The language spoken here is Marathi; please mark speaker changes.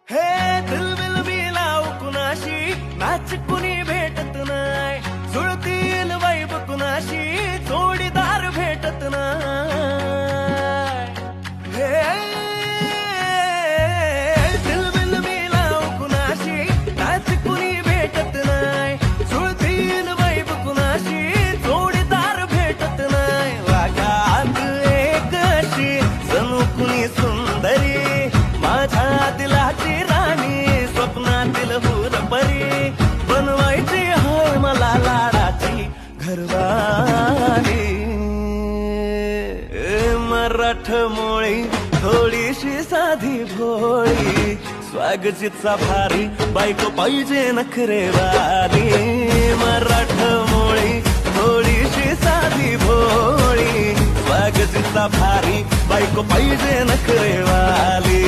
Speaker 1: हे दिलबिल मी लावू कुणाशी, मॅच कुणी भेटत नाय, जुळतील वाईब कुणाशी, जोडीदार भेटत नाय. हे दिलबिल मी लावू कुणाशी, मॅच कुणी भेटत नाय, जुळतील वाईब कुणाशी, जोडीदार भेटत नाय. वागात एक अशी जणू कुणी सुंदरी, माझ्या दिलाची राणी, स्वप्नातील हुरपरी, बनवायची होय मला लाडाची घरवाली. मराठमोळी थोडीशी साधी भोळी, स्वागतीचा भारी, बायको पाहिजे नखरेवाली. मराठमोळी थोडीशी साधी भोळी, स्वागतीचा भारी, बायको पाहिजे नखरेवाली.